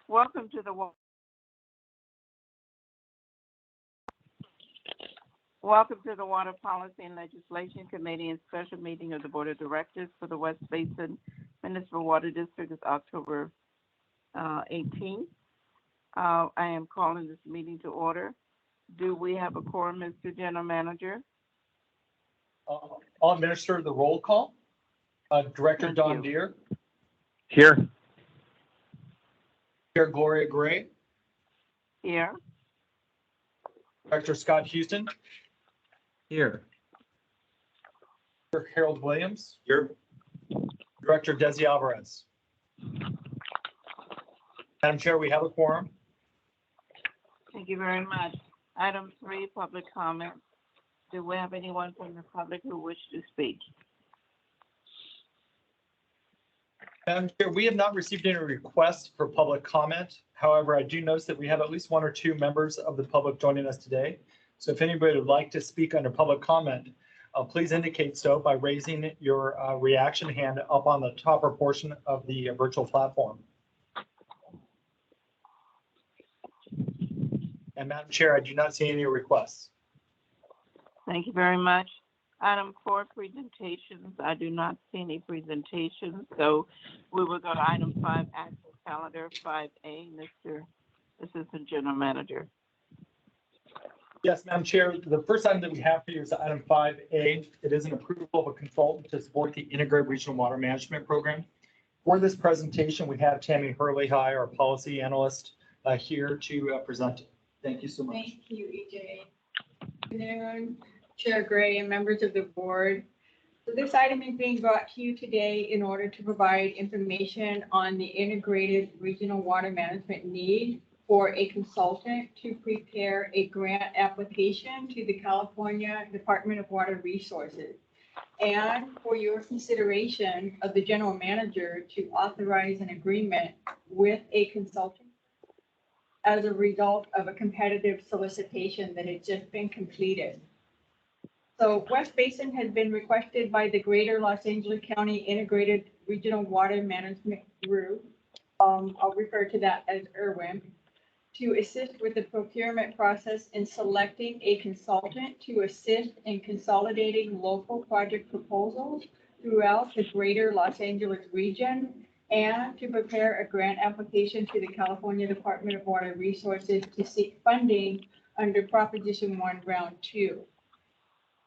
Welcome to the Welcome to the Water Policy and Legislation Committee and Special Meeting of the Board of Directors for the West Basin Municipal Water District is October 18th. I am calling this meeting to order. Do we have a quorum, Mr. General Manager? I'll administer the roll call. Director Thank Don you. Deere, Here. Chair Gloria Gray, Here. Director Scott Houston, Here. Director Harold Williams, Here. Director Desi Alvarez. Madam Chair, we have a quorum. Thank you very much. Item 3, public comment. Do we have anyone from the public who wish to speak? Madam Chair, we have not received any requests for public comment. However, I do notice that we have at least 1 or 2 members of the public joining us today. So if anybody would like to speak under public comment, please indicate so by raising your reaction hand up on the top portion of the virtual platform. And Madam Chair, I do not see any requests. Thank you very much. Item 4, presentations. I do not see any presentations, so we will go to item 5, action calendar 5A. Mr. Assistant General Manager. Yes, Madam Chair, the first item that we have for you is item 5A. It is an approval of a consultant to support the Integrated Regional Water Management Program. For this presentation, we have Tammy Hurley, our policy analyst, here to present it. Thank you so much. Thank you, EJ. Good afternoon, Chair Gray and members of the board. So this item is being brought to you today in order to provide information on the integrated regional water management need for a consultant to prepare a grant application to the California Department of Water Resources, and for your consideration of the general manager to authorize an agreement with a consultant as a result of a competitive solicitation that had just been completed. So West Basin has been requested by the Greater Los Angeles County Integrated Regional Water Management Group, I'll refer to that as IRWIM, to assist with the procurement process in selecting a consultant to assist in consolidating local project proposals throughout the Greater Los Angeles region, and to prepare a grant application to the California Department of Water Resources to seek funding under Proposition 1, Round 2.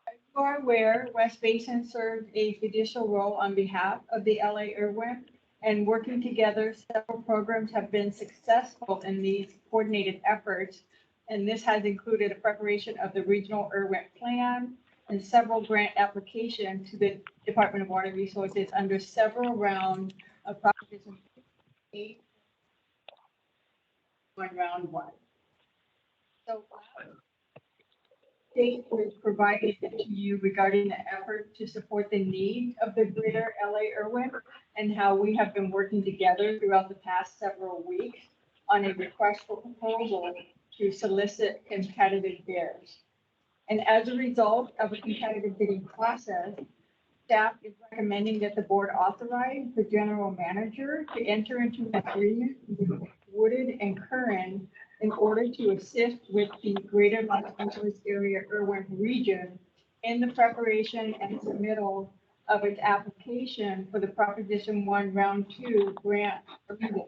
As you are aware, West Basin served a judicial role on behalf of the LA IRWIM, and working together, several programs have been successful in these coordinated efforts, and this has included a preparation of the regional IRWIM plan and several grant applications to the Department of Water Resources under several rounds of Proposition 8, Round 1. So state was provided to you regarding the effort to support the needs of the greater LA IRWIM and how we have been working together throughout the past several weeks on a request for proposal to solicit competitive bids. And as a result of a competitive bidding process, staff is recommending that the board authorize the general manager to enter into an agreement with Woodard and Curran in order to assist with the Greater Los Angeles area IRWIM region in the preparation and submittal of its application for the Proposition 1 Round 2 grant approval.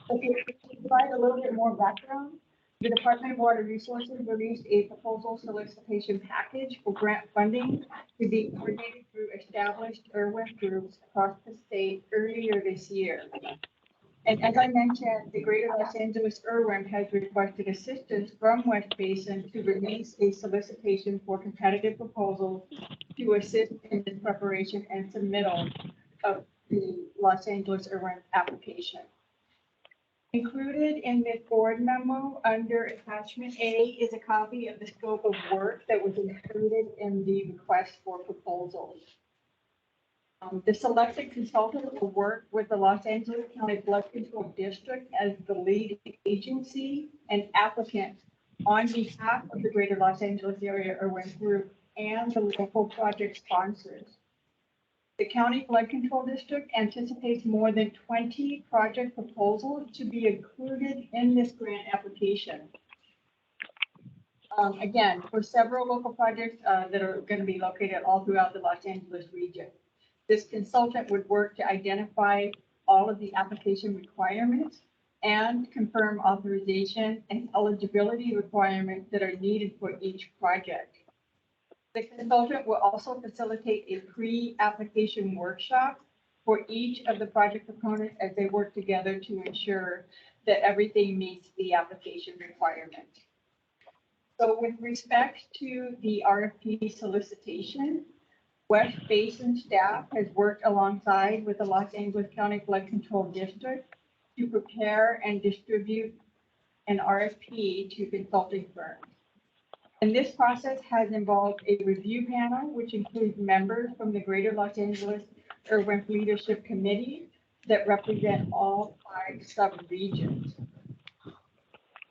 Okay, to provide a little bit more background, the Department of Water Resources released a proposal solicitation package for grant funding to be coordinated through established IRWIM groups across the state earlier this year. And as I mentioned, the Greater Los Angeles IRWIM has requested assistance from West Basin to release a solicitation for competitive proposals to assist in the preparation and submittal of the Los Angeles IRWIM application. Included in the board memo under attachment A is a copy of the scope of work that was included in the request for proposals. The selected consultant will work with the Los Angeles County Flood Control District as the lead agency and applicant on behalf of the Greater Los Angeles Area IRWIM Group and the local project sponsors. The County Flood Control District anticipates more than 20 project proposals to be included in this grant application. Again, for several local projects that are going to be located all throughout the Los Angeles region. This consultant would work to identify all of the application requirements and confirm authorization and eligibility requirements that are needed for each project. The consultant will also facilitate a pre-application workshop for each of the project proponents as they work together to ensure that everything meets the application requirement. So with respect to the RFP solicitation, West Basin staff has worked alongside with the Los Angeles County Flood Control District to prepare and distribute an RFP to consulting firms. And this process has involved a review panel, which includes members from the Greater Los Angeles IRWIMP Leadership Committee that represent all 5 sub-regions.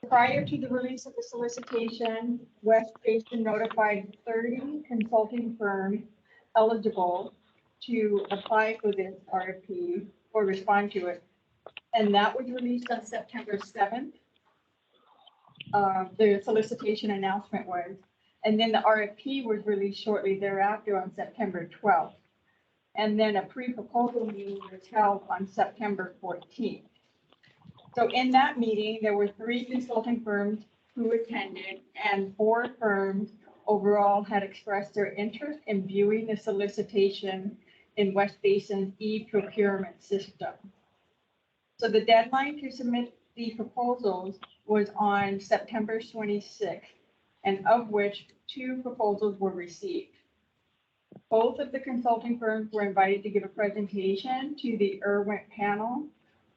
Prior to the release of the solicitation, West Basin notified 30 consulting firms eligible to apply for this RFP or respond to it. And that was released on September 7th. The solicitation announcement was, and then the RFP was released shortly thereafter on September 12th. And then a pre-proposal meeting was held on September 14th. So in that meeting, there were 3 consulting firms who attended, and 4 firms overall had expressed their interest in viewing the solicitation in West Basin's e-procurement system. So the deadline to submit the proposals was on September 26th, and of which 2 proposals were received. Both of the consulting firms were invited to give a presentation to the IRWIMP panel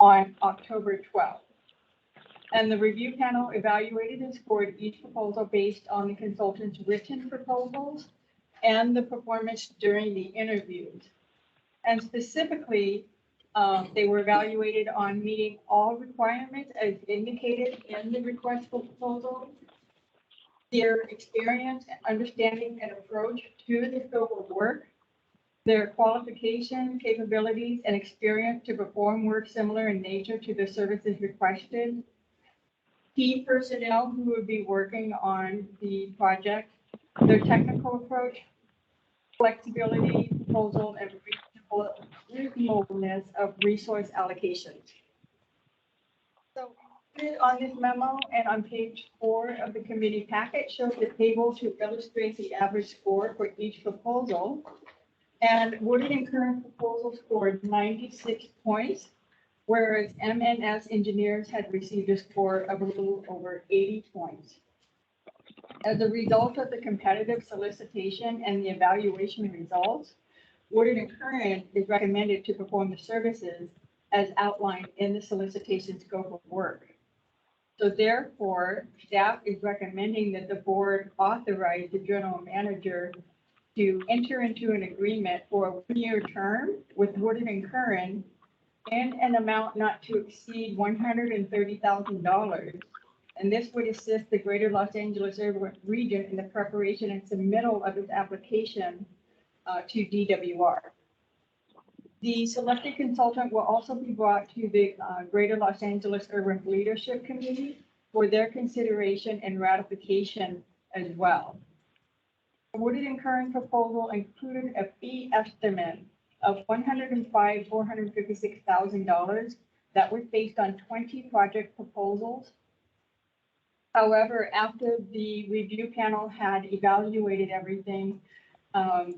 on October 12th. And the review panel evaluated and scored each proposal based on the consultant's written proposals and the performance during the interviews. And specifically, they were evaluated on meeting all requirements as indicated in the request for proposal, their experience, understanding, and approach to the scope of work, their qualification, capabilities, and experience to perform work similar in nature to the services requested, key personnel who would be working on the project, their technical approach, flexibility, proposal, and reasonableness of resource allocations. So on this memo and on page 4 of the committee packet shows the table to illustrate the average score for each proposal. And Woodard and Curran proposal scored 96 points, whereas M&S Engineers had received a score of a little over 80 points. As a result of the competitive solicitation and the evaluation results, Woodard and Curran is recommended to perform the services as outlined in the solicitation scope of work. So therefore, staff is recommending that the board authorize the general manager to enter into an agreement for a 1-year term with Woodard and Curran in an amount not to exceed $130,000. And this would assist the Greater Los Angeles region in the preparation and submittal of its application to DWR. The selected consultant will also be brought to the Greater Los Angeles Urban Leadership Committee for their consideration and ratification as well. The Woodard and Curran proposal included a fee estimate of $105,456,000 that was based on 20 project proposals. However, after the review panel had evaluated everything,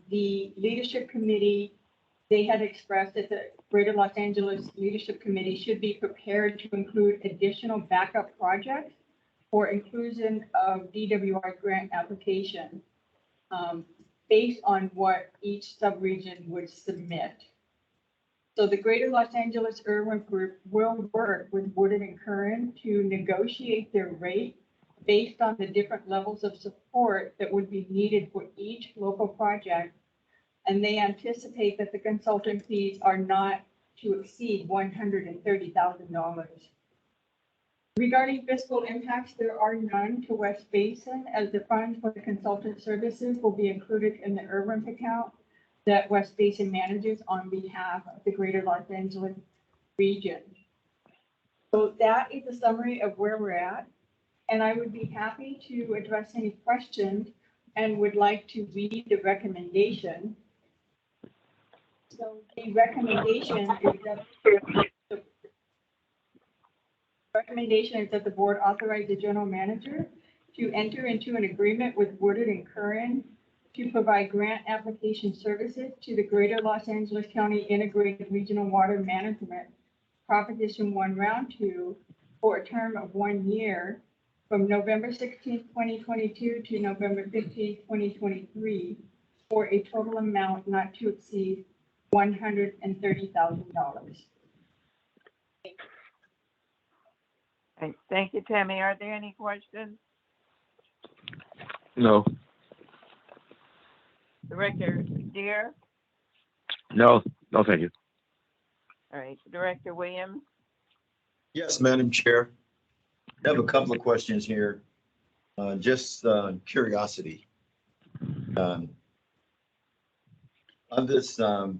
the leadership committee, they had expressed that the Greater Los Angeles Leadership Committee should be prepared to include additional backup projects for inclusion of DWR grant application based on what each subregion would submit. So the Greater Los Angeles IRWIMP Group will work with Woodard and Curran to negotiate their rate based on the different levels of support that would be needed for each local project. And they anticipate that the consulting fees are not to exceed $130,000. Regarding fiscal impacts, there are none to West Basin, as the funds for the consultant services will be included in the IRWIMP account that West Basin manages on behalf of the Greater Los Angeles region. So that is a summary of where we're at. And I would be happy to address any questions and would like to read the recommendation. So the recommendation is that the board authorize the general manager to enter into an agreement with Woodard and Curran to provide grant application services to the Greater Los Angeles County Integrated Regional Water Management Proposition 1 Round 2 for a term of 1 year from November 16, 2022 to November 15, 2023 for a total amount not to exceed $130,000. Thank you, Tammy. Are there any questions? No. Director Deere? No. No, thank you. All right, Director Williams? Yes, Madam Chair. I have a couple of questions here. Just curiosity. On this, the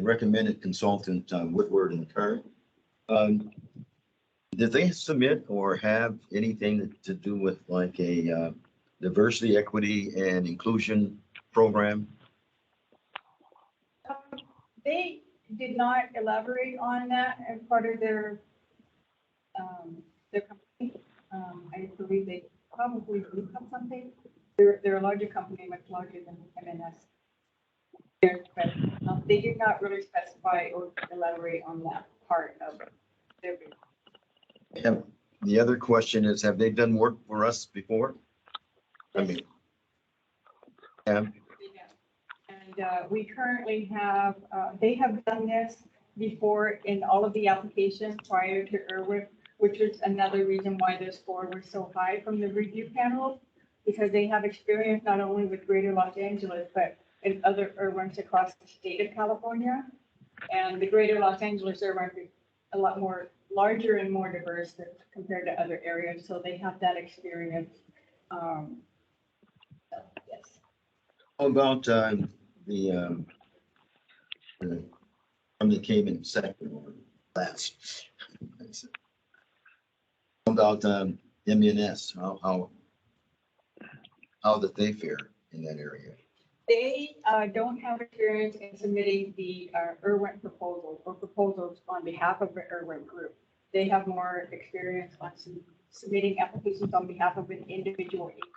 recommended consultant, Woodward and Curran, did they submit or have anything to do with like a diversity, equity, and inclusion program? They did not elaborate on that as part of their company. I believe they probably do have something. They're a larger company, much larger than MNS. But they did not really specify or elaborate on that part of their business. And the other question is, have they done work for us before? I mean, And we currently have, they have done this before in all of the applications prior to Irwin, which is another reason why their score was so high from the review panel, because they have experience not only with Greater Los Angeles, but in other Irwins across the state of California. And the Greater Los Angeles Irwin is a lot more larger and more diverse compared to other areas, so they have that experience. So, yes. how about from the Cayman sector or last? How about MNS? How did they fare in that area? They don't have experience in submitting the Irwin proposals or proposals on behalf of the Irwin group. They have more experience on submitting applications on behalf of an individual agency.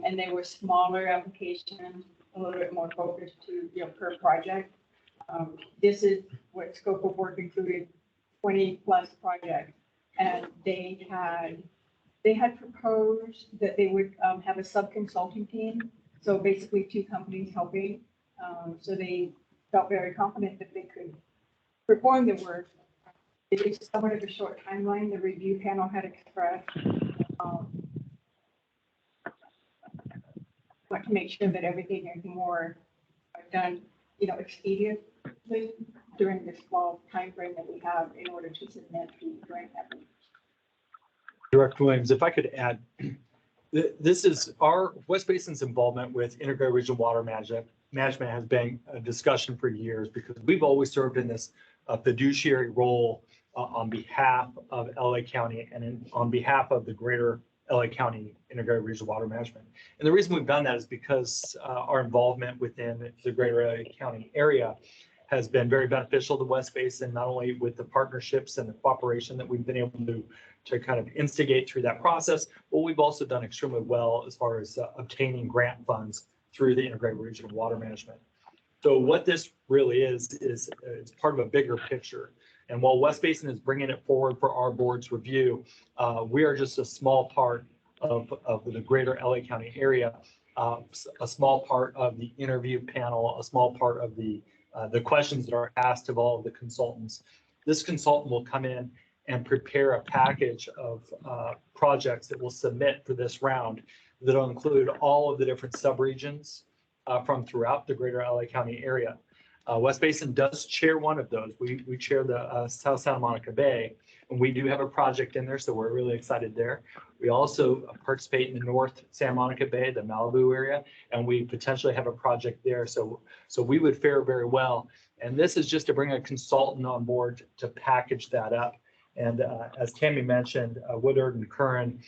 And they were smaller applications, a little bit more focused to, per project. This is what scope of work included 20+ projects. And they had proposed that they would have a sub-consulting team. So basically 2 companies helping. So they felt very confident that they could perform the work. It is somewhat of a short timeline. The review panel had expressed want to make sure that everything is more done, expediently during this small time frame that we have in order to submit the grant application. Director Williams, if I could add, this is our West Basin's involvement with Integrated Regional Water Management has been a discussion for years, because we've always served in this fiduciary role on behalf of LA County and on behalf of the Greater LA County Integrated Regional Water Management. And the reason we've done that is because our involvement within the Greater LA County area has been very beneficial to West Basin, not only with the partnerships and the cooperation that we've been able to kind of instigate through that process, but we've also done extremely well as far as obtaining grant funds through the Integrated Regional Water Management. So what this really is it's part of a bigger picture. And while West Basin is bringing it forward for our board's review, we are just a small part of the Greater LA County area, a small part of the interview panel, a small part of the questions that are asked of all of the consultants. This consultant will come in and prepare a package of projects that we'll submit for this round that will include all of the different subregions from throughout the Greater LA County area. West Basin does chair one of those. We chair the South Santa Monica Bay, and we do have a project in there, so we're really excited there. We also participate in the North Santa Monica Bay, the Malibu area, and we potentially have a project there. So we would fare very well. And this is just to bring a consultant on board to package that up. And as Tammy mentioned, Woodard and Curran,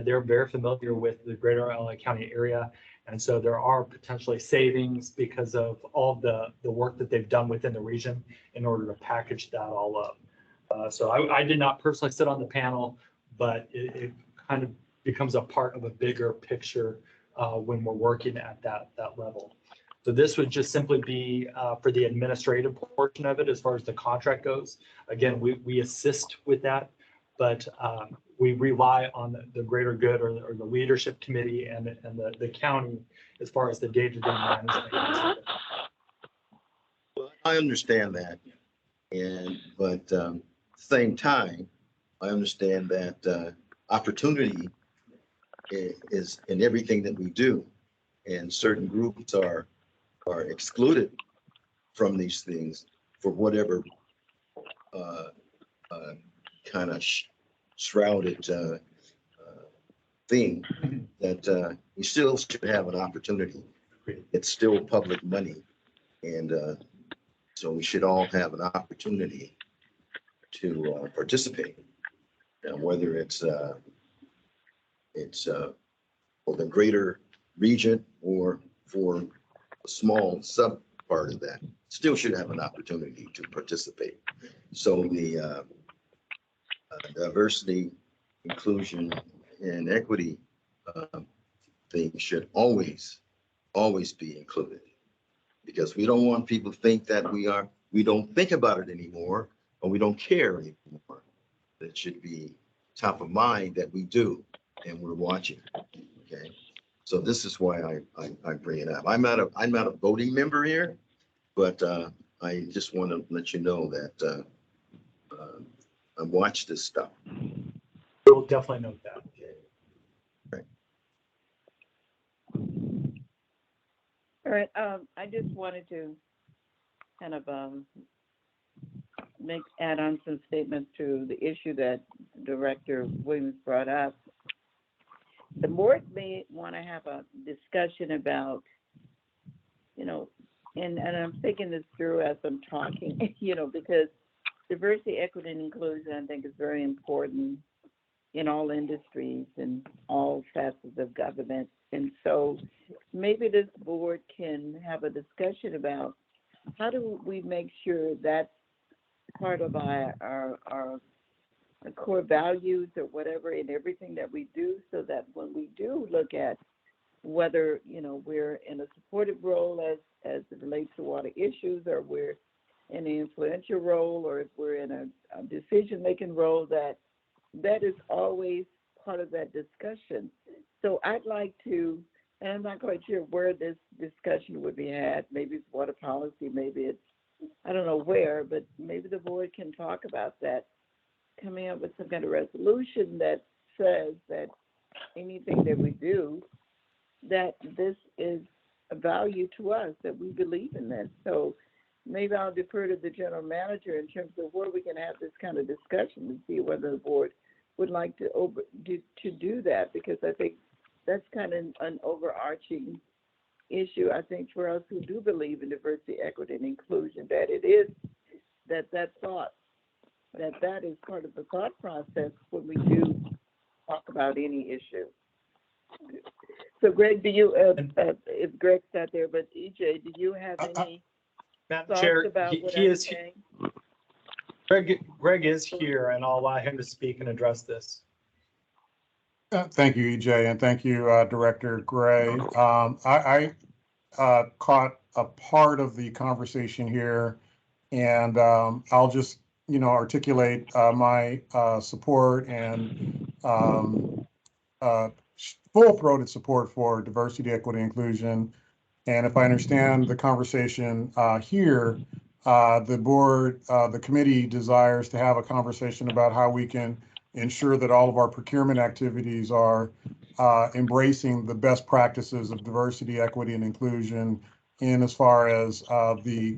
they're very familiar with the greater LA County area. And so there are potentially savings because of all the work that they've done within the region in order to package that all up. So I did not personally sit on the panel, but it kind of becomes a part of a bigger picture when we're working at that level. So this would just simply be for the administrative portion of it as far as the contract goes. Again, we assist with that, but we rely on the greater good or the leadership committee and the county as far as the day-to-day management. Well, I understand that. But same time, I understand that opportunity is in everything that we do. And certain groups are excluded from these things for whatever kind of shrouded thing that we still should have an opportunity. It's still public money. And so we should all have an opportunity to participate. And whether it's for the greater region or for a small sub part of that, still should have an opportunity to participate. So the diversity, inclusion, and equity thing should always be included, because we don't want people to think that we don't think about it anymore, or we don't care anymore. That should be top of mind that we do, and we're watching. Okay, so this is why I bring it up. I'm not a voting member here, but I just want to let you know that I watch this stuff. We'll definitely note that. Right. All right, I just wanted to kind of add on some statements to the issue that Director Williams brought up. The board may want to have a discussion about, and I'm thinking this through as I'm talking, because diversity, equity, and inclusion, I think, is very important in all industries and all facets of government. And so maybe this board can have a discussion about how do we make sure that's part of our core values or whatever in everything that we do, so that when we do look at whether, we're in a supportive role as it relates to water issues, or we're in an influential role, or if we're in a decision-making role, that is always part of that discussion. So I'd like to, and I'm not quite sure where this discussion would be had. Maybe it's water policy, maybe it's, I don't know where, but maybe the board can talk about that, coming up with some kind of resolution that says that anything that we do, that this is a value to us, that we believe in this. So maybe I'll defer to the general manager in terms of where we can have this kind of discussion and see whether the board would like to do that, because I think that's kind of an overarching issue, I think, for us who do believe in diversity, equity, and inclusion, that it is that thought, that is part of the thought process when we do talk about any issue. So Greg, do you, if Greg's not there, but EJ, do you have any Madam thoughts Chair, about what he I'm is, saying? Greg is here, and I'll allow him to speak and address this. Thank you, EJ, and thank you, Director Gray. I caught a part of the conversation here, and I'll just, articulate my support and full-throated support for diversity, equity, inclusion. And if I understand the conversation here, the board, the committee desires to have a conversation about how we can ensure that all of our procurement activities are embracing the best practices of diversity, equity, and inclusion in as far as the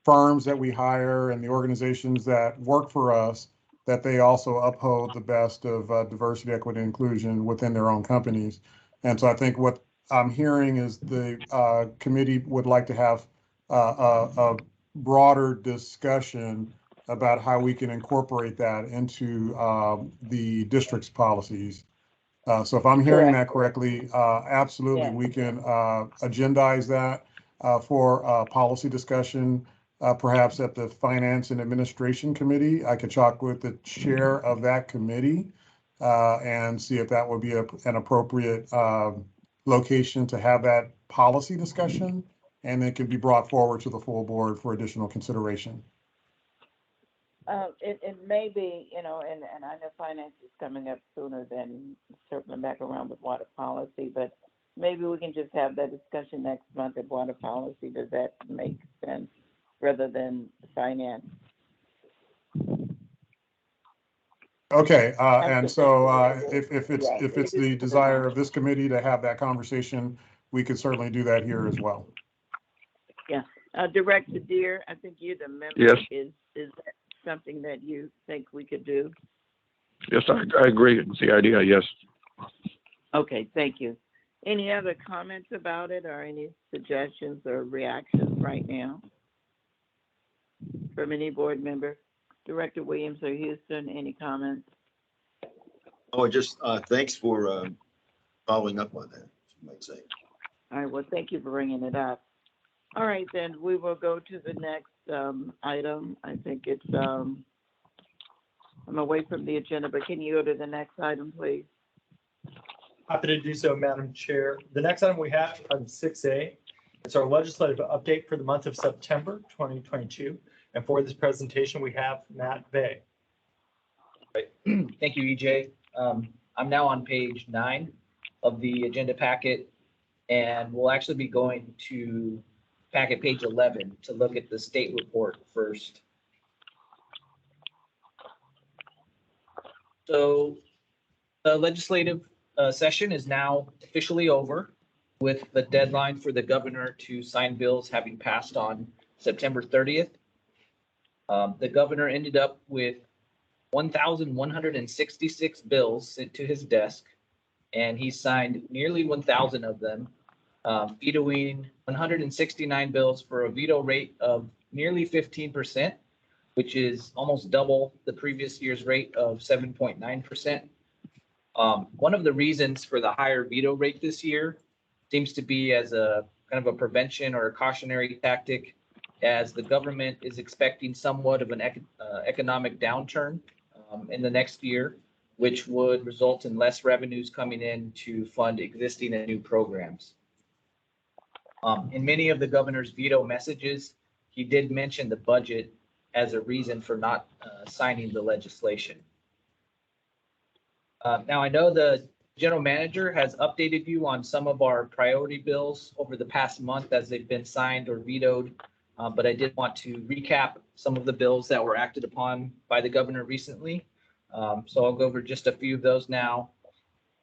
firms that we hire and the organizations that work for us, that they also uphold the best of diversity, equity, and inclusion within their own companies. And so I think what I'm hearing is the committee would like to have a broader discussion about how we can incorporate that into the district's policies. So if I'm hearing that correctly, absolutely, Yes. we can agendize that for policy discussion, perhaps at the Finance and Administration Committee. I could talk with the chair of that committee and see if that would be an appropriate location to have that policy discussion, and it can be brought forward to the full board for additional consideration. It may be, and I know finance is coming up sooner than circling back around with water policy, but maybe we can just have that discussion next month at water policy. Does that make sense rather than finance? Okay, and so if it's the desire of this committee to have that conversation, we could certainly do that here as well. Yeah. Director Deere, I think you're the member. Yes. Is that something that you think we could do? Yes, I agree. It's the idea, yes. Okay, thank you. Any other comments about it or any suggestions or reactions right now from any board member? Director Williams or Houston, any comments? Oh, just thanks for following up on that, you might say. All right, well, thank you for bringing it up. All right, then we will go to the next item. I think it's, I'm away from the agenda, but can you go to the next item, please? Happy to do so, Madam Chair. The next item we have, item 6A, it's our legislative update for the month of September 2022. And for this presentation, we have Matt Bay. Thank you, EJ. I'm now on page 9 of the agenda packet, and we'll actually be going to packet page 11 to look at the state report first. So the legislative session is now officially over, with the deadline for the governor to sign bills having passed on September 30th. The governor ended up with 1,166 bills sent to his desk, and he signed nearly 1,000 of them, vetoing 169 bills for a veto rate of nearly 15%, which is almost double the previous year's rate of 7.9%. One of the reasons for the higher veto rate this year seems to be as a kind of a prevention or a cautionary tactic, as the government is expecting somewhat of an economic downturn in the next year, which would result in less revenues coming in to fund existing and new programs. In many of the governor's veto messages, he did mention the budget as a reason for not signing the legislation. Now, I know the general manager has updated you on some of our priority bills over the past month as they've been signed or vetoed, but I did want to recap some of the bills that were acted upon by the governor recently. So I'll go over just a few of those now.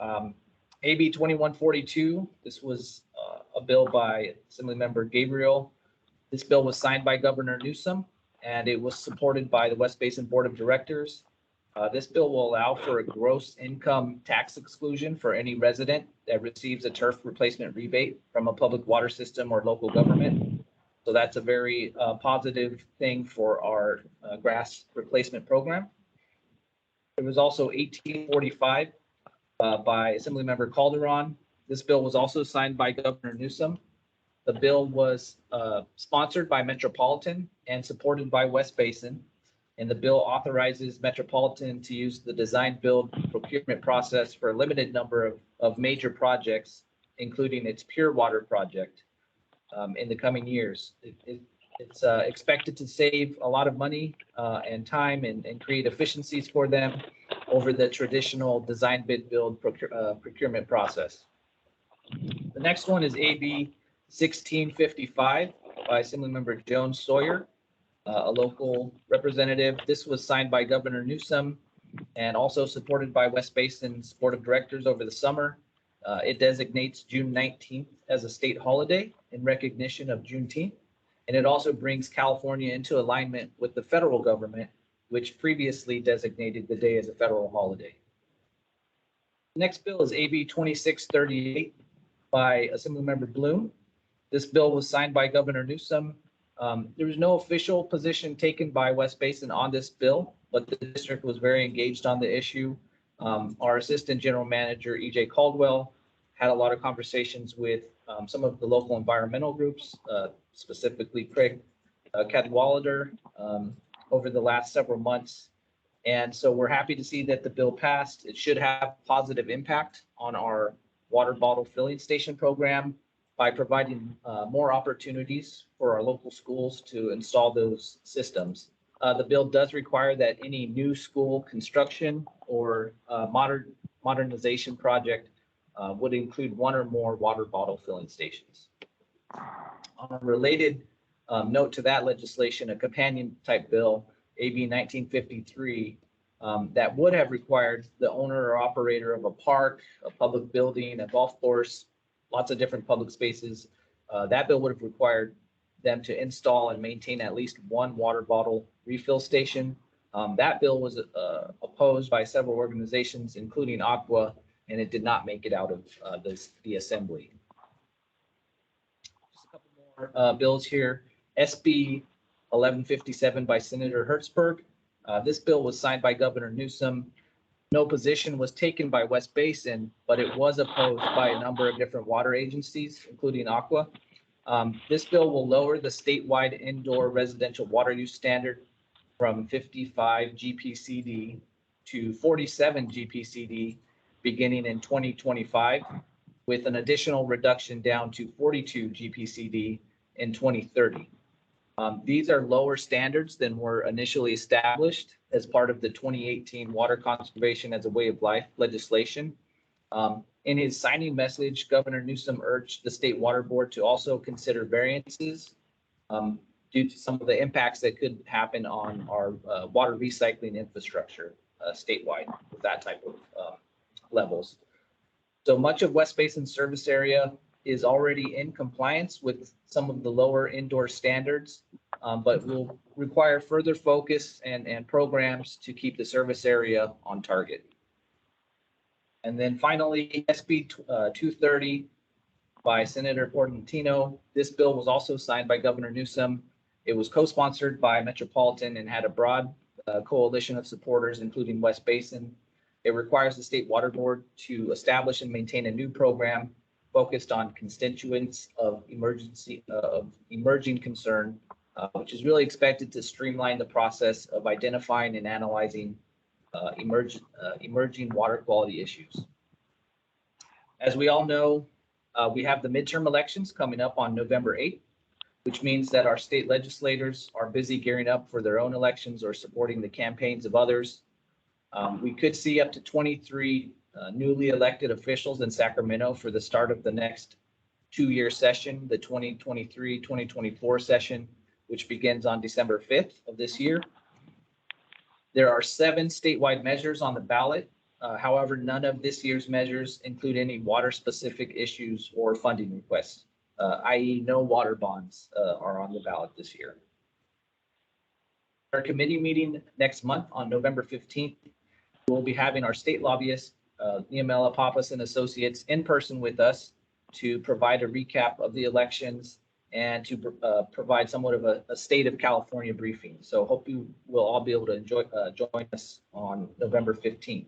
AB 2142, this was a bill by Assemblymember Gabriel. This bill was signed by Governor Newsom, and it was supported by the West Basin Board of Directors. This bill will allow for a gross income tax exclusion for any resident that receives a turf replacement rebate from a public water system or local government. So that's a very positive thing for our grass replacement program. There was also 1845 by Assemblymember Calderon. This bill was also signed by Governor Newsom. The bill was sponsored by Metropolitan and supported by West Basin. And the bill authorizes Metropolitan to use the design build procurement process for a limited number of major projects, including its Pure Water project in the coming years. It's expected to save a lot of money and time and create efficiencies for them over the traditional design bid build procurement process. The next one is AB 1655 by Assemblymember Jones Sawyer, a local representative. This was signed by Governor Newsom and also supported by West Basin's Board of Directors over the summer. It designates June 19th as a state holiday in recognition of Juneteenth. And it also brings California into alignment with the federal government, which previously designated the day as a federal holiday. The next bill is AB 2638 by Assemblymember Bloom. This bill was signed by Governor Newsom. There was no official position taken by West Basin on this bill, but the district was very engaged on the issue. Our Assistant General Manager, EJ Caldwell, had a lot of conversations with some of the local environmental groups, specifically Craig Cadwallader, over the last several months. And so we're happy to see that the bill passed. It should have positive impact on our water bottle filling station program by providing more opportunities for our local schools to install those systems. The bill does require that any new school construction or modernization project would include one or more water bottle filling stations. On a related note to that legislation, a companion type bill, AB 1953, that would have required the owner or operator of a park, a public building, a golf course, lots of different public spaces. That bill would have required them to install and maintain at least one water bottle refill station. That bill was opposed by several organizations, including Aqua, and it did not make it out of the assembly. Just a couple more bills here. SB 1157 by Senator Hertzberg. This bill was signed by Governor Newsom. No position was taken by West Basin, but it was opposed by a number of different water agencies, including Aqua. This bill will lower the statewide indoor residential water use standard from 55 GPCD to 47 GPCD beginning in 2025, with an additional reduction down to 42 GPCD in 2030. These are lower standards than were initially established as part of the 2018 Water Conservation as a Way of Life legislation. In his signing message, Governor Newsom urged the State Water Board to also consider variances due to some of the impacts that could happen on our water recycling infrastructure statewide with that type of levels. So much of West Basin service area is already in compliance with some of the lower indoor standards, but will require further focus and programs to keep the service area on target. And then finally, SB 230 by Senator Portantino. This bill was also signed by Governor Newsom. It was co-sponsored by Metropolitan and had a broad coalition of supporters, including West Basin. It requires the State Water Board to establish and maintain a new program focused on constituents of emerging concern, which is really expected to streamline the process of identifying and analyzing emerging water quality issues. As we all know, we have the midterm elections coming up on November 8th, which means that our state legislators are busy gearing up for their own elections or supporting the campaigns of others. We could see up to 23 newly elected officials in Sacramento for the start of the next two-year session, the 2023-2024 session, which begins on December 5th of this year. There are 7 statewide measures on the ballot. However, none of this year's measures include any water-specific issues or funding requests, i.e. no water bonds are on the ballot this year. Our committee meeting next month on November 15th, we'll be having our state lobbyist, Niamela Pappas and Associates, in person with us to provide a recap of the elections and to provide somewhat of a state of California briefing. So hope you will all be able to join us on November 15th.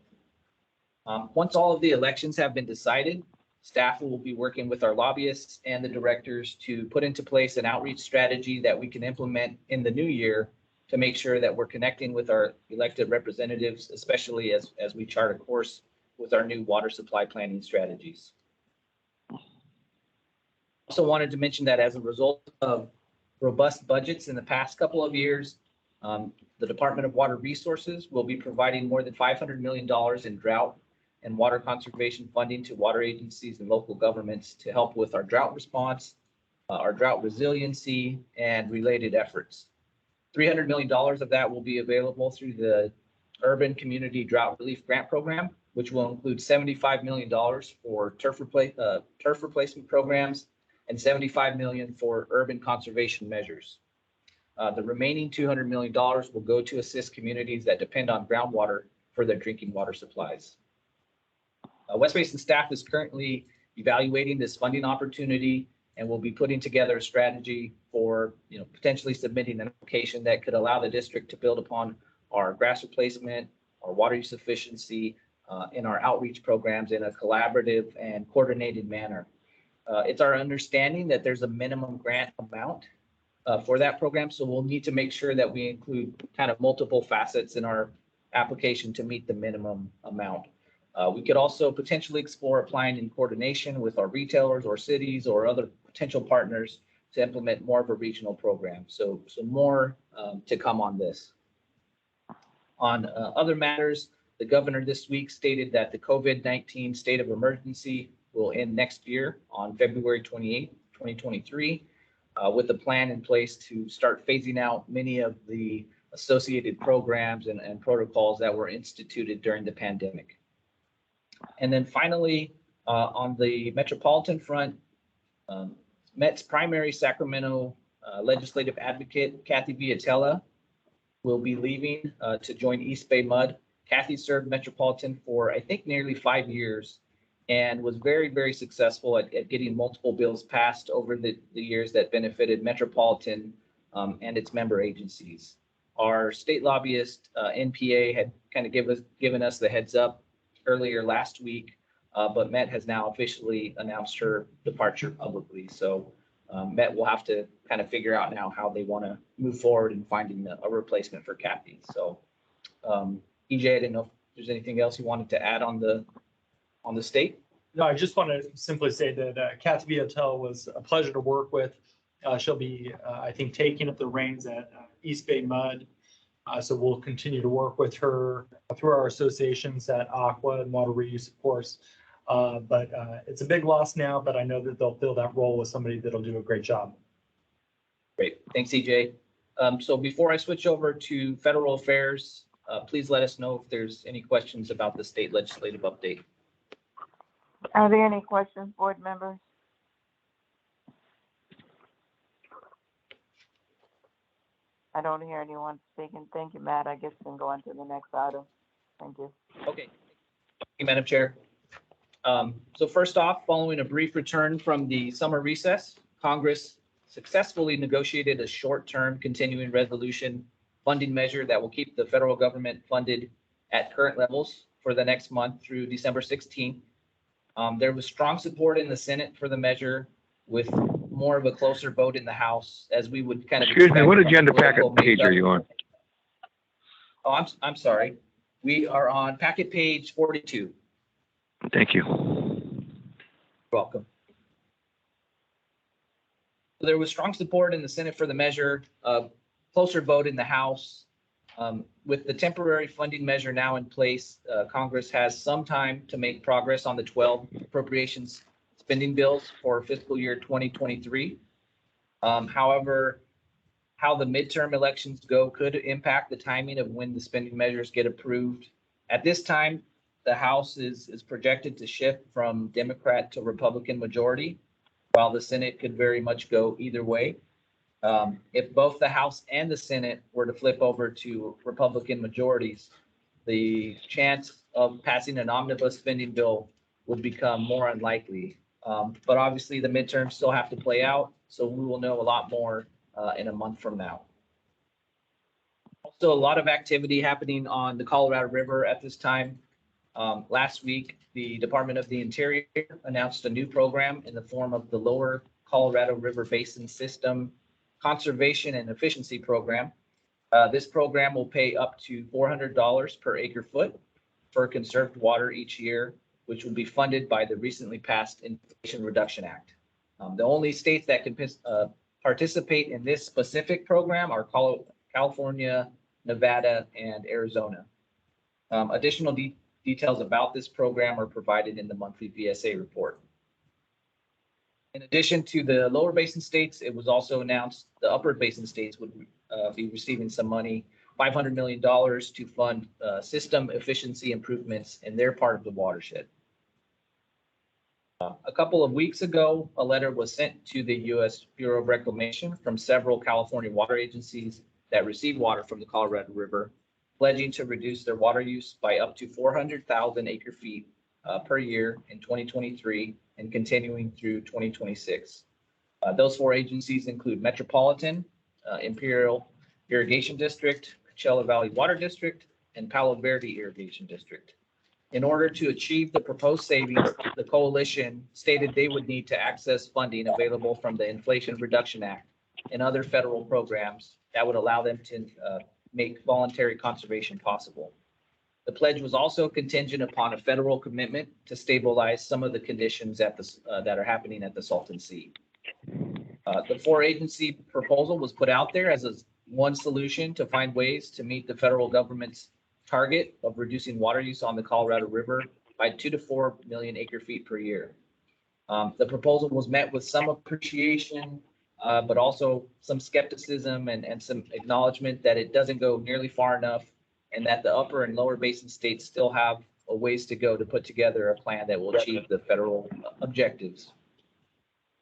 Once all of the elections have been decided, staff will be working with our lobbyists and the directors to put into place an outreach strategy that we can implement in the new year to make sure that we're connecting with our elected representatives, especially as we chart a course with our new water supply planning strategies. Also wanted to mention that as a result of robust budgets in the past couple of years, the Department of Water Resources will be providing more than $500 million in drought and water conservation funding to water agencies and local governments to help with our drought response, our drought resiliency, and related efforts. $300 million of that will be available through the Urban Community Drought Relief Grant Program, which will include $75 million for turf replacement programs and $75 million for urban conservation measures. The remaining $200 million will go to assist communities that depend on groundwater for their drinking water supplies. West Basin staff is currently evaluating this funding opportunity and will be putting together a strategy for, potentially submitting an application that could allow the district to build upon our grass replacement, our water use efficiency, and our outreach programs in a collaborative and coordinated manner. It's our understanding that there's a minimum grant amount for that program, so we'll need to make sure that we include kind of multiple facets in our application to meet the minimum amount. We could also potentially explore applying in coordination with our retailers or cities or other potential partners to implement more of a regional program. So more to come on this. On other matters, the governor this week stated that the COVID-19 state of emergency will end next year on February 28, 2023, with a plan in place to start phasing out many of the associated programs and protocols that were instituted during the pandemic. And then finally, on the metropolitan front, Met's primary Sacramento legislative advocate, Kathy Villatella, will be leaving to join East Bay MUD. Kathy served Metropolitan for, I think, nearly 5 years and was very, very successful at getting multiple bills passed over the years that benefited Metropolitan and its member agencies. Our state lobbyist, NPA, had kind of given us the heads up earlier last week, but Met has now officially announced her departure publicly. So Met will have to kind of figure out now how they want to move forward in finding a replacement for Kathy. So EJ, I didn't know if there's anything else you wanted to add on the state. No, I just want to simply say that Kathy Villatella was a pleasure to work with. She'll be, I think, taking up the reins at East Bay MUD. So we'll continue to work with her through our associations at Aqua and Water Reuse, of course. But it's a big loss now, but I know that they'll fill that role with somebody that'll do a great job. Great. Thanks, EJ. So before I switch over to federal affairs, please let us know if there's any questions about the state legislative update. Are there any questions, board members? I don't hear anyone speaking. Thank you, Matt. I guess we can go on to the next item. Thank you. Okay. Thank you, Madam Chair. So first off, following a brief return from the summer recess, Congress successfully negotiated a short-term continuing resolution funding measure that will keep the federal government funded at current levels for the next month through December 16th. There was strong support in the Senate for the measure, with more of a closer vote in the House, as we would kind of. Excuse me, what agenda packet page are you on? Oh, I'm sorry. We are on packet page 42. Thank you. You're welcome. There was strong support in the Senate for the measure, closer vote in the House. With the temporary funding measure now in place, Congress has some time to make progress on the 12 appropriations spending bills for fiscal year 2023. However, how the midterm elections go could impact the timing of when the spending measures get approved. At this time, the House is projected to shift from Democrat to Republican majority, while the Senate could very much go either way. If both the House and the Senate were to flip over to Republican majorities, the chance of passing an omnibus spending bill would become more unlikely. But obviously the midterms still have to play out, so we will know a lot more in a month from now. Also, a lot of activity happening on the Colorado River at this time. Last week, the Department of the Interior announced a new program in the form of the Lower Colorado River Basin System Conservation and Efficiency Program. This program will pay up to $400 per acre foot for conserved water each year, which will be funded by the recently passed Inflation Reduction Act. The only states that can participate in this specific program are California, Nevada, and Arizona. Additional details about this program are provided in the monthly VSA report. In addition to the lower basin states, it was also announced the upper basin states would be receiving some money $500 million to fund system efficiency improvements in their part of the watershed. A couple of weeks ago, a letter was sent to the U.S. Bureau of Reclamation from several California water agencies that receive water from the Colorado River, pledging to reduce their water use by up to 400,000 acre feet per year in 2023 and continuing through 2026. Those four agencies include Metropolitan, Imperial Irrigation District, Coachella Valley Water District, and Palo Verde Irrigation District. In order to achieve the proposed savings, the coalition stated they would need to access funding available from the Inflation Reduction Act and other federal programs that would allow them to make voluntary conservation possible. The pledge was also contingent upon a federal commitment to stabilize some of the conditions at that are happening at the Salton Sea. The four agency proposal was put out there as one solution to find ways to meet the federal government's target of reducing water use on the Colorado River by 2 to 4 million acre feet per year. The proposal was met with some appreciation, but also some skepticism and some acknowledgement that it doesn't go nearly far enough and that the upper and lower basin states still have a ways to go to put together a plan that will achieve the federal objectives.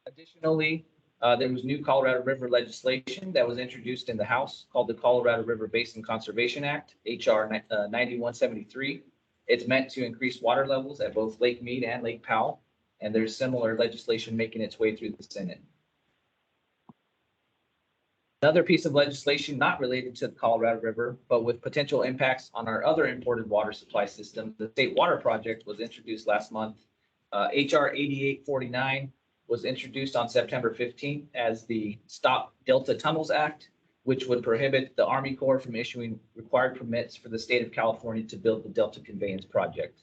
Additionally, there was new Colorado River legislation that was introduced in the House called the Colorado River Basin Conservation Act, HR 9173. It's meant to increase water levels at both Lake Mead and Lake Powell, and there's similar legislation making its way through the Senate. Another piece of legislation not related to the Colorado River, but with potential impacts on our other imported water supply system, the State Water Project was introduced last month. HR 8849 was introduced on September 15th as the Stop Delta Tunnels Act, which would prohibit the Army Corps from issuing required permits for the state of California to build the Delta Conveyance Project.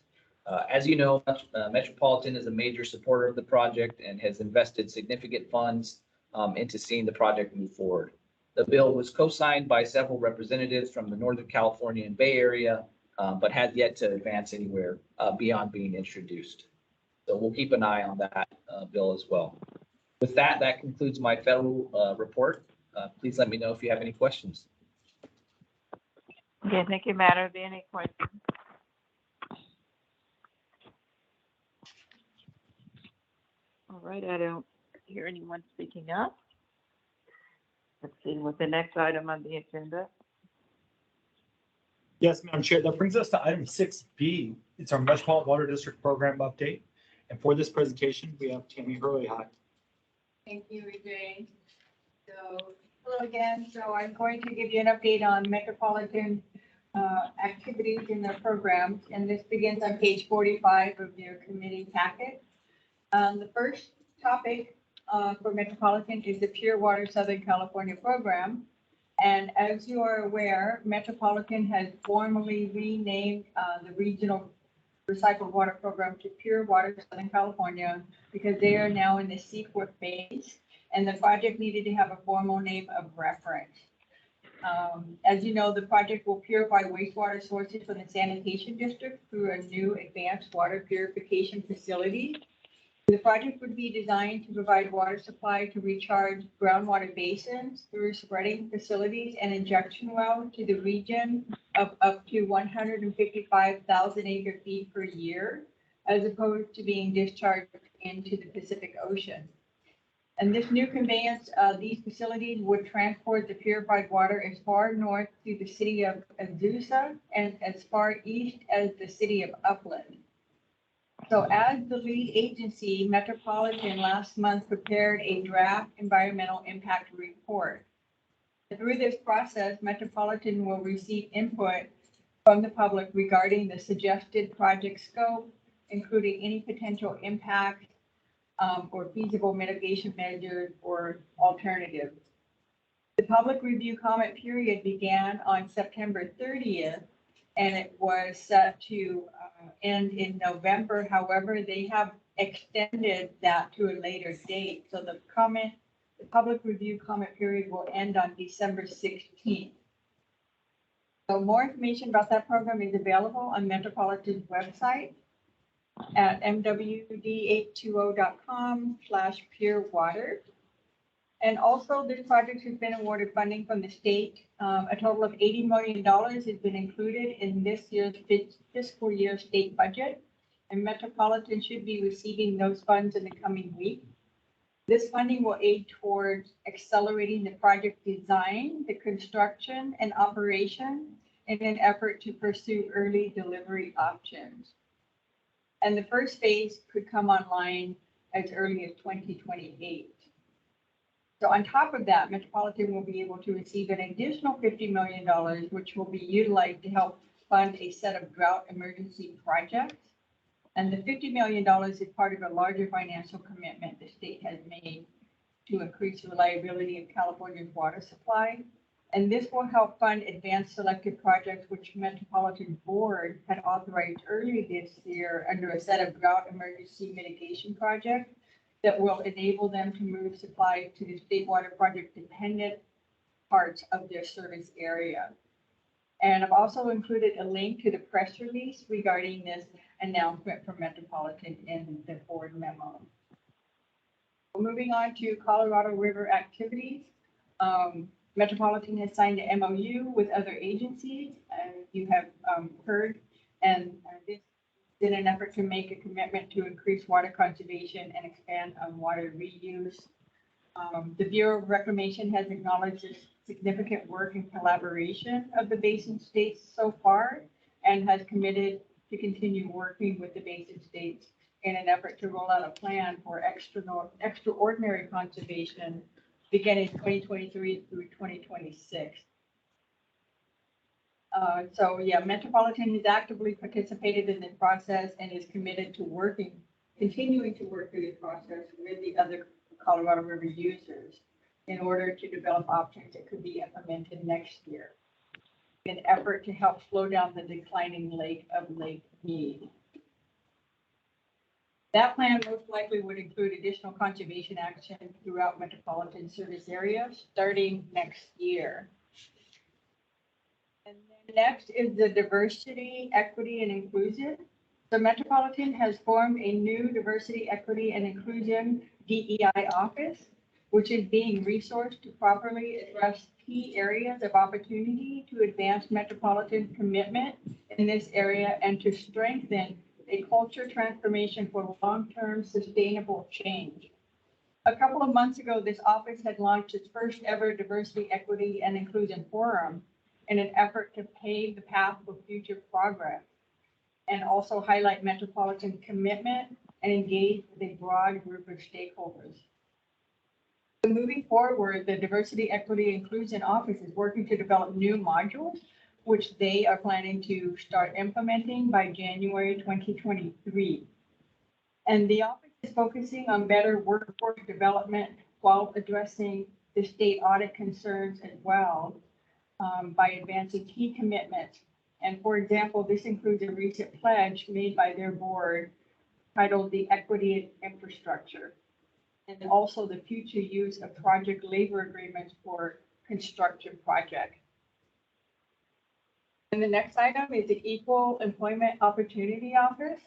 As you know, Metropolitan is a major supporter of the project and has invested significant funds into seeing the project move forward. The bill was co-signed by several representatives from the Northern California and Bay Area, but has yet to advance anywhere beyond being introduced. So we'll keep an eye on that bill as well. With that, that concludes my federal report. Please let me know if you have any questions. Okay, thank you, Matt. Are there any questions? All right, I don't hear anyone speaking up. Let's see what the next item on the agenda. Yes, Madam Chair, that brings us to item 6B. It's our Metropolitan Water District Program update. And for this presentation, we have Tammy Hurley. Hi. Thank you, Jay. So, hello again. So I'm going to give you an update on Metropolitan activities in their programs, and this begins on page 45 of your committee packet. The first topic for Metropolitan is the Pure Water Southern California program. And as you are aware, Metropolitan has formally renamed the Regional Recycled Water Program to Pure Water Southern California because they are now in the Seaforth phase, and the project needed to have a formal name of reference. As you know, the project will purify wastewater sources from the sanitation district through a new advanced water purification facility. The project would be designed to provide water supply to recharge groundwater basins through spreading facilities and injection wells to the region of up to 155,000 acre feet per year, as opposed to being discharged into the Pacific Ocean. And this new conveyance, these facilities would transport the purified water as far north to the city of Azusa and as far east as the city of Upland. So as the lead agency, Metropolitan last month prepared a draft environmental impact report. Through this process, Metropolitan will receive input from the public regarding the suggested project scope, including any potential impact or feasible mitigation measures or alternatives. The public review comment period began on September 30th, and it was set to end in November. However, they have extended that to a later date. So the public review comment period will end on December 16th. So more information about that program is available on Metropolitan's website at mwd820.com/purewater. And also, this project has been awarded funding from the state. A total of $80 million has been included in this year's fiscal year state budget. And Metropolitan should be receiving those funds in the coming week. This funding will aid towards accelerating the project design, the construction, and operation in an effort to pursue early delivery options. And the first phase could come online as early as 2028. So on top of that, Metropolitan will be able to receive an additional $50 million, which will be utilized to help fund a set of drought emergency projects. And the $50 million is part of a larger financial commitment the state has made to increase the reliability of California's water supply. And this will help fund advanced selected projects, which Metropolitan Board had authorized early this year under a set of drought emergency mitigation projects that will enable them to move supply to the state water project dependent parts of their service area. And I've also included a link to the press release regarding this announcement from Metropolitan in the board memo. Moving on to Colorado River activities. Metropolitan has signed an MOU with other agencies, and you have heard, and this in an effort to make a commitment to increase water conservation and expand on water reuse. The Bureau of Reclamation has acknowledged the significant work and collaboration of the basin states so far and has committed to continue working with the basin states in an effort to roll out a plan for extraordinary conservation beginning 2023 through 2026. So yeah, Metropolitan has actively participated in the process and is committed to continuing to work through the process with the other Colorado River users in order to develop options that could be implemented next year in an effort to help slow down the declining lake of Lake Mead. That plan most likely would include additional conservation action throughout metropolitan service areas starting next year. And then next is the diversity, equity, and inclusion. The Metropolitan has formed a new diversity, equity, and inclusion DEI office, which is being resourced to properly address key areas of opportunity to advance Metropolitan's commitment in this area and to strengthen a culture transformation for long-term sustainable change. A couple of months ago, this office had launched its first ever diversity, equity, and inclusion forum in an effort to pave the path for future progress and also highlight Metropolitan's commitment and engage with a broad group of stakeholders. So moving forward, the Diversity, Equity, Inclusion Office is working to develop new modules, which they are planning to start implementing by January 2023. And the office is focusing on better workforce development while addressing the state audit concerns as well by advancing key commitments. And for example, this includes a recent pledge made by their board titled the Equity Infrastructure, and also the future use of project labor agreements for construction projects. And the next item is the Equal Employment Opportunity Office.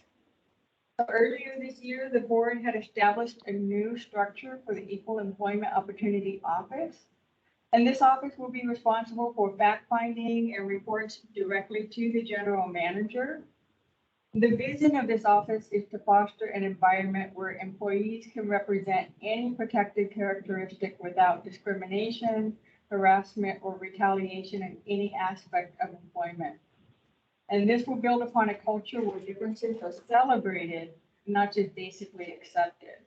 So earlier this year, the board had established a new structure for the Equal Employment Opportunity Office. And this office will be responsible for fact-finding and reports directly to the general manager. The vision of this office is to foster an environment where employees can represent any protected characteristic without discrimination, harassment, or retaliation in any aspect of employment. And this will build upon a culture where differences are celebrated, not just basically accepted.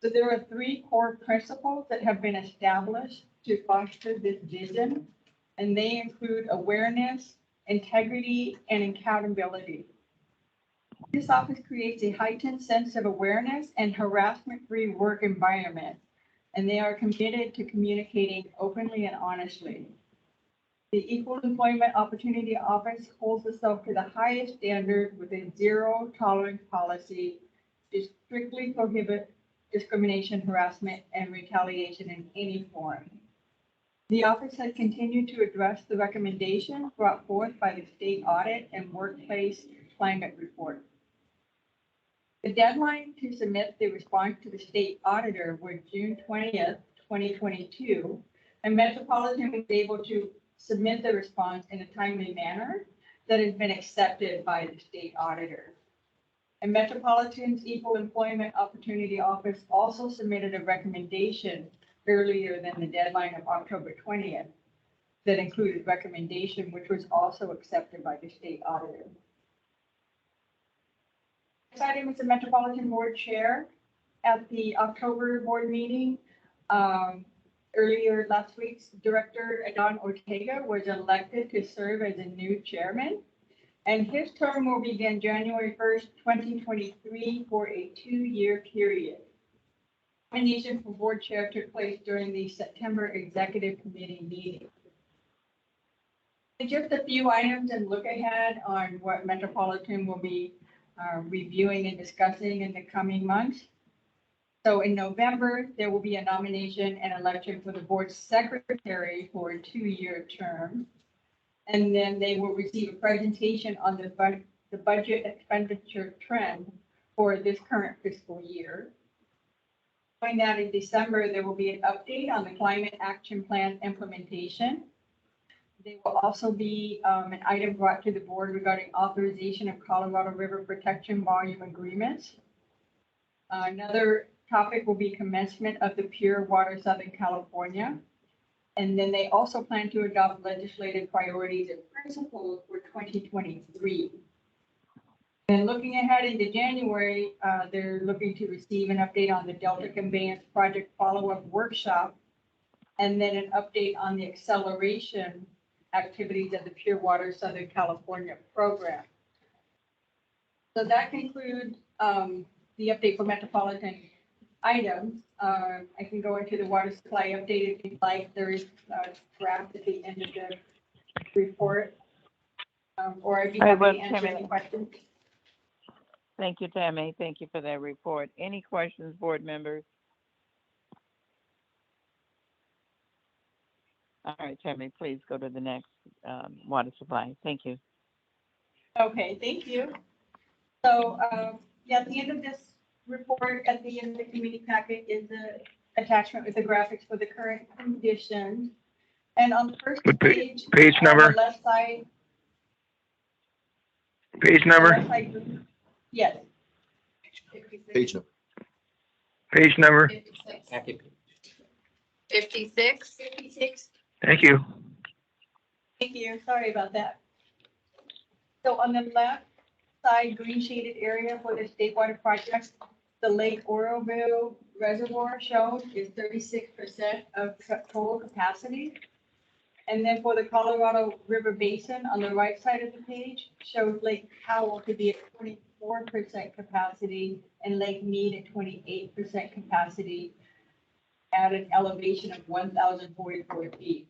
So there are 3 core principles that have been established to foster this vision, and they include awareness, integrity, and accountability. This office creates a heightened sense of awareness and harassment-free work environment, and they are committed to communicating openly and honestly. The Equal Employment Opportunity Office holds itself to the highest standard with a zero tolerance policy to strictly prohibit discrimination, harassment, and retaliation in any form. The office has continued to address the recommendations brought forth by the state audit and workplace climate report. The deadline to submit the response to the state auditor was June 20th, 2022, and Metropolitan was able to submit the response in a timely manner that has been accepted by the state auditor. And Metropolitan's Equal Employment Opportunity Office also submitted a recommendation earlier than the deadline of October 20th that included recommendation, which was also accepted by the state auditor. Next item is the Metropolitan Board Chair. At the October board meeting, earlier last week, Director Adon Ortega was elected to serve as a new chairman. And his term will begin January 1st, 2023 for a 2-year period. Nomination for board chair took place during the September executive committee meeting. And just a few items and look ahead on what Metropolitan will be reviewing and discussing in the coming months. So in November, there will be a nomination and election for the board secretary for a 2-year term. And then they will receive a presentation on the budget expenditure trend for this current fiscal year. Following that, in December, there will be an update on the climate action plan implementation. There will also be an item brought to the board regarding authorization of Colorado River Protection Volume Agreements. Another topic will be commencement of the Pure Water Southern California. And then they also plan to adopt legislative priorities and principles for 2023. And looking ahead into January, they're looking to receive an update on the Delta Conveyance Project follow-up workshop, and then an update on the acceleration activities of the Pure Water Southern California program. So that concludes the update for Metropolitan items. I can go into the water supply update if you'd like. There is a draft at the end of the report. Or if you have any answer any questions. Thank you, Tammy. Thank you for that report. Any questions, board members? All right, Tammy, please go to the next water supply. Thank you. Okay, thank you. So, yeah, at the end of this report, at the end of the committee packet is the attachment with the graphics for the current conditions. And on the first page, Page number? on the left side. Page number? Left side, yes. Page number. Page number? 56. 56. Thank you. Thank you. Sorry about that. So on the left side, green shaded area for the state water project, the Lake Oroville Reservoir shown is 36% of total capacity. And then for the Colorado River Basin on the right side of the page shows Lake Powell to be at 24% capacity and Lake Mead at 28% capacity at an elevation of 1,044 feet.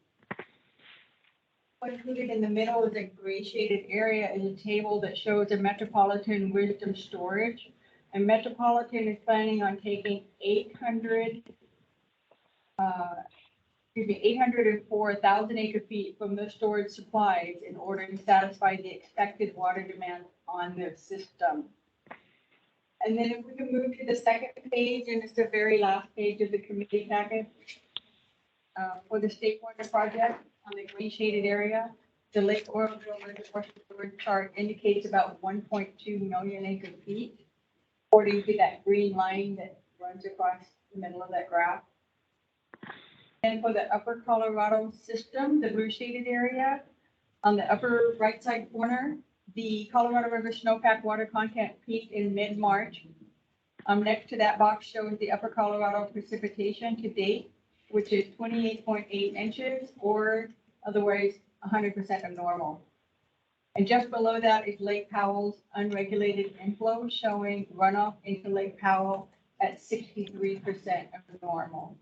Included in the middle of the gray shaded area is a table that shows a Metropolitan wisdom storage. And Metropolitan is planning on taking 804,000 acre feet from the storage supplies in order to satisfy the expected water demand on the system. And then if we can move to the second page, and it's the very last page of the committee packet for the state water project on the green shaded area, the Lake Oroville Reservoir storage chart indicates about 1.2 million acre feet, according to that green line that runs across the middle of that graph. And for the upper Colorado system, the blue shaded area, on the upper right side corner, the Colorado River snowpack water content peaked in mid-March. Next to that box shows the upper Colorado precipitation to date, which is 28.8 inches, or otherwise 100% of normal. And just below that is Lake Powell's unregulated inflow, showing runoff into Lake Powell at 63% of normal.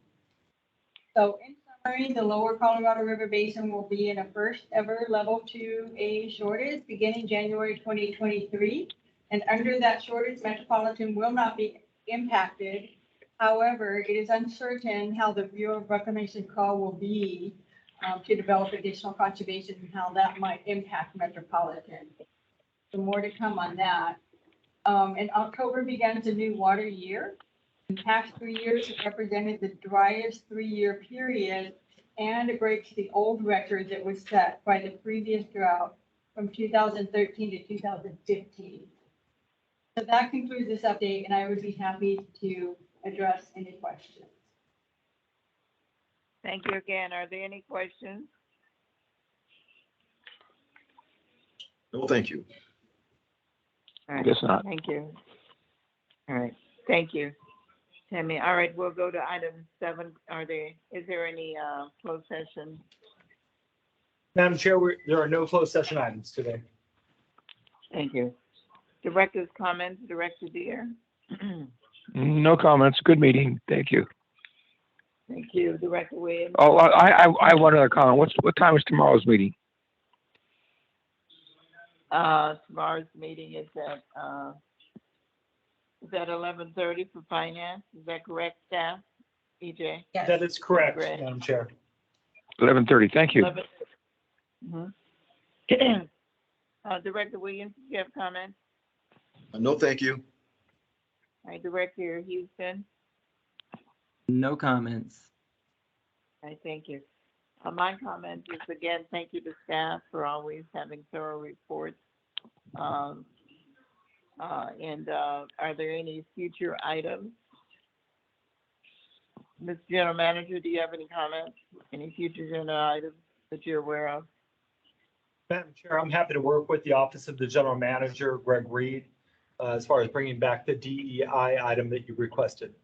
So in summary, the lower Colorado River Basin will be in a first ever level 2A shortage beginning January 2023. And under that shortage, Metropolitan will not be impacted. However, it is uncertain how the Bureau of Reclamation call will be to develop additional conservation and how that might impact Metropolitan. So more to come on that. In October begins a new water year. The past 3 years have represented the driest 3-year period and it breaks the old record that was set by the previous drought from 2013 to 2015. So that concludes this update, and I would be happy to address any questions. Thank you again. Are there any questions? No, thank you. All right, Guess not. thank you. All right, thank you, Tammy. All right, we'll go to item 7. Is there any closed session? Madam Chair, there are no closed session items today. Thank you. Director's comments, Director Deere. No comments. Good meeting. Thank you. Thank you, Director Williams. Oh, I have one other comment. What time is tomorrow's meeting? Tomorrow's meeting is at 11:30 for finance. Is that correct, staff? EJ? That is correct, Great. Madam Chair. 11:30. Thank you. 11. Director Williams, do you have comments? No, thank you. All right, Director Houston. No comments. All right, thank you. My comment is again, thank you to staff for always having thorough reports. And are there any future items? Ms. General Manager, do you have any comments? Any future general items that you're aware of? Madam Chair, I'm happy to work with the Office of the General Manager, Greg Reed, as far as bringing back the DEI item that you requested.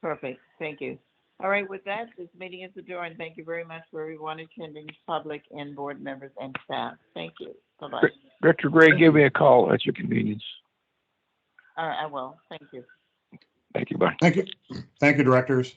Perfect, thank you. All right, with that, this meeting is adjourned. Thank you very much for everyone attending, public and board members and staff. Thank you. Bye-bye. Director Gray, give me a call at your convenience. I will, thank you. Thank you. Bye. Thank you. Thank you, directors.